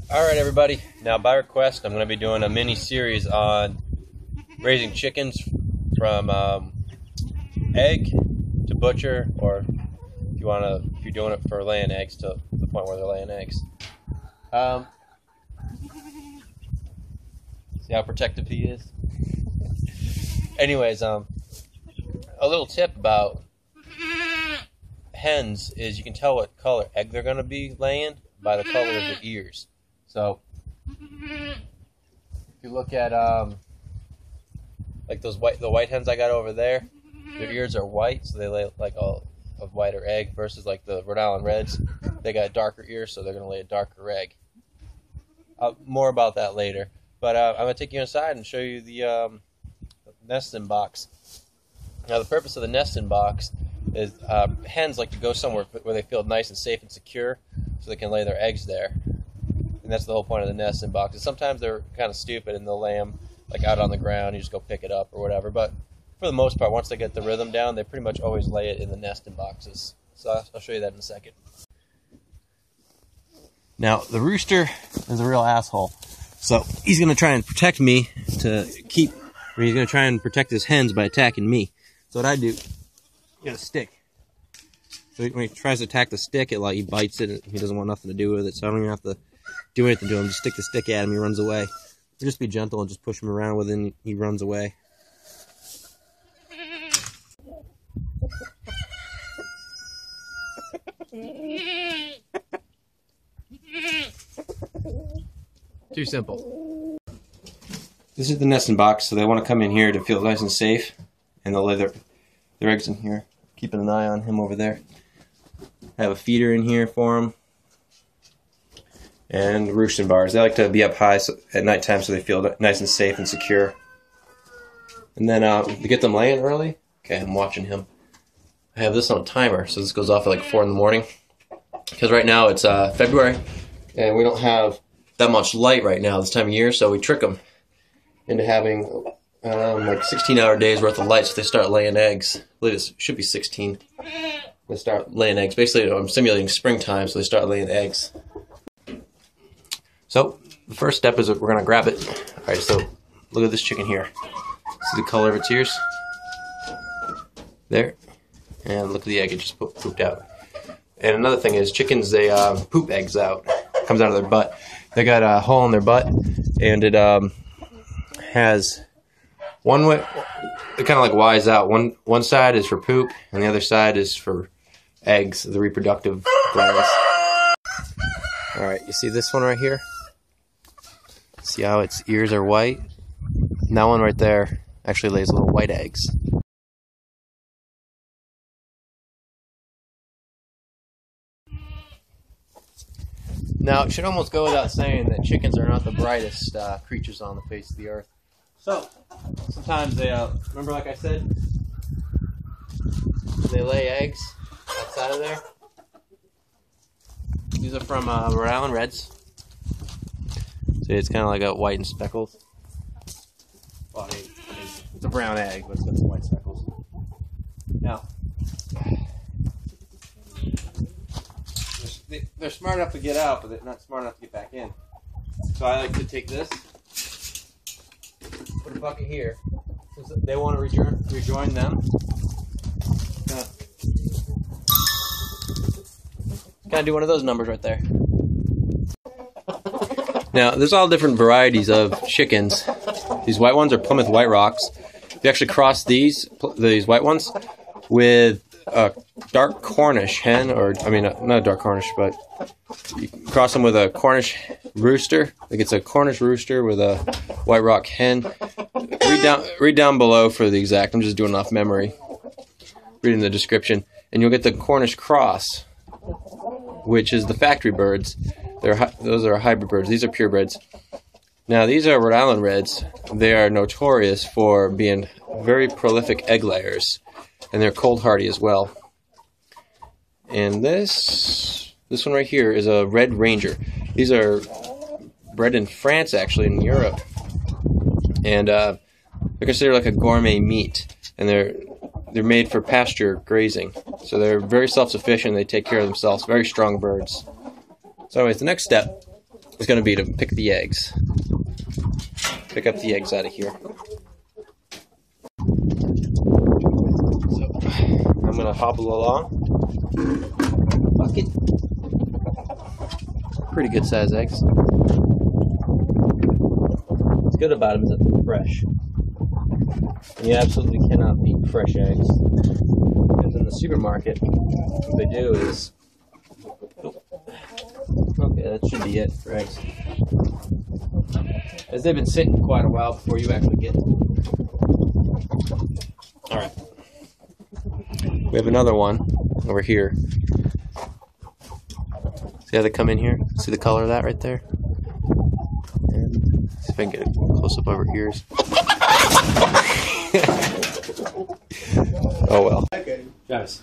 Alright everybody, now by request I'm going to be doing a mini series on raising chickens from egg to butcher, or if you're doing it for laying eggs to the point where they're laying eggs. See how protective he is? Anyways, a little tip about hens is you can tell what color egg they're going to be laying by the color of the ears. So if you look at like the white hens I got over there, their ears are white, so they lay like a whiter egg, versus like the Rhode Island Reds, they got darker ears, so they're going to lay a darker egg. More about that later. But I'm going to take you inside and show you the nesting box. Now the purpose of the nesting box is hens like to go somewhere where they feel nice and safe and secure, so they can lay their eggs there. And that's the whole point of the nesting box. And sometimes they're kind of stupid and they'll lay them like out on the ground. You just go pick it up or whatever. But for the most part, once they get the rhythm down, they pretty much always lay it in the nesting boxes. So I'll show you that in a second. Now the rooster is a real asshole. So he's going to try and protect me he's going to try and protect his hens by attacking me. So what I do, get a stick. So when he tries to attack the stick, he bites it, and he doesn't want nothing to do with it. So I don't even have to do anything to him. Just stick the stick at him, he runs away. Just be gentle and just push him around with it, and he runs away. Too simple. This is the nesting box, so they want to come in here to feel nice and safe, and they'll lay their eggs in here. Keeping an eye on him over there. I have a feeder in here for them, and roosting bars. They like to be up high at nighttime, so they feel nice and safe and secure. And then to get them laying early, okay, I'm watching him. I have this on a timer, so this goes off at like 4 in the morning. Because right now it's February, and we don't have that much light right now this time of year, so we trick them into having like 16-hour days worth of light, so they start laying eggs. I believe it should be 16. They start laying eggs. Basically, I'm simulating springtime, so they start laying eggs. So the first step is that we're going to grab it. All right, so look at this chicken here. See the color of its ears? There. And look at the egg, it just pooped out. And another thing is, chickens, they poop eggs out. It comes out of their butt. They got a hole in their butt, and it has one way. It kind of like Y's out. One side is for poop, and the other side is for eggs, the reproductive glands. All right, you see this one right here? See how its ears are white? And that one right there actually lays little white eggs. Now, it should almost go without saying that chickens are not the brightest creatures on the face of the earth. So, sometimes they, remember like I said, they lay eggs outside of there. These are from Rhode Island Reds. See, it's kind of like a white and speckles. Well, I mean, it's a brown egg, but it's got some white speckles. Now, they're smart enough to get out, but they're not smart enough to get back in. So I like to take this, put a bucket here. Since they want to rejoin them. Kind of do one of those numbers right there. Now, there's all different varieties of chickens. These white ones are Plymouth White Rocks. If you actually cross these white ones with a dark Cornish hen, or I mean, not a dark Cornish, but you cross them with a Cornish rooster. Like it's a Cornish rooster with a White Rock hen. Read down below for the exact. I'm just doing it off memory. Reading the description, and you'll get the Cornish cross, which is the factory birds. Those are hybrid birds. These are purebreds. Now these are Rhode Island Reds. They are notorious for being very prolific egg layers, and they're cold hardy as well. And this one right here is a Red Ranger. These are bred in France, actually, in Europe, and they're considered like a gourmet meat, and they're made for pasture grazing. So they're very self-sufficient. They take care of themselves. Very strong birds. So anyways, the next step is going to be to pick the eggs. Pick up the eggs out of here. So, I'm going to hobble along. Bucket. Pretty good size eggs. What's good about them is that they're fresh. You absolutely cannot beat fresh eggs. Because in the supermarket, what they do is... Okay, that should be it for eggs. As they've been sitting quite a while before you actually get them. Alright. We have another one over here. See how they come in here? See the color of that right there? And see if I can get a close up over ears. Oh well. Guys.